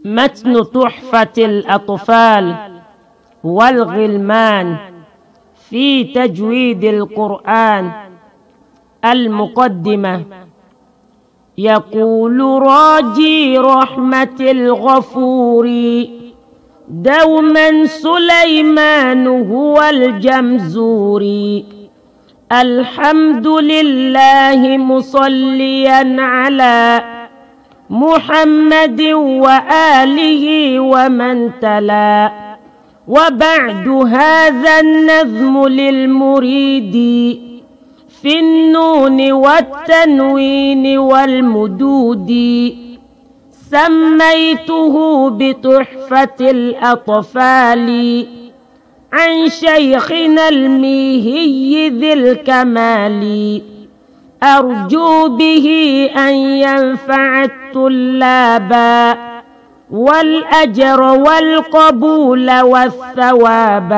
متن تحفة الأطفال والغلمان في تجويد القرآن. المقدمة. يقول راجي رحمة الغفور دوما سليمان هو الجمزوري. الحمد لله مصليا على محمد وآله ومن تلا. وبعد هذا النظم للمريد في النون والتنوين والمدود، سميته بتحفة الأطفال عن شيخنا الميهي ذي الكمال. أرجو به أن ينفع الطلاب والأجر والقبول والثواب.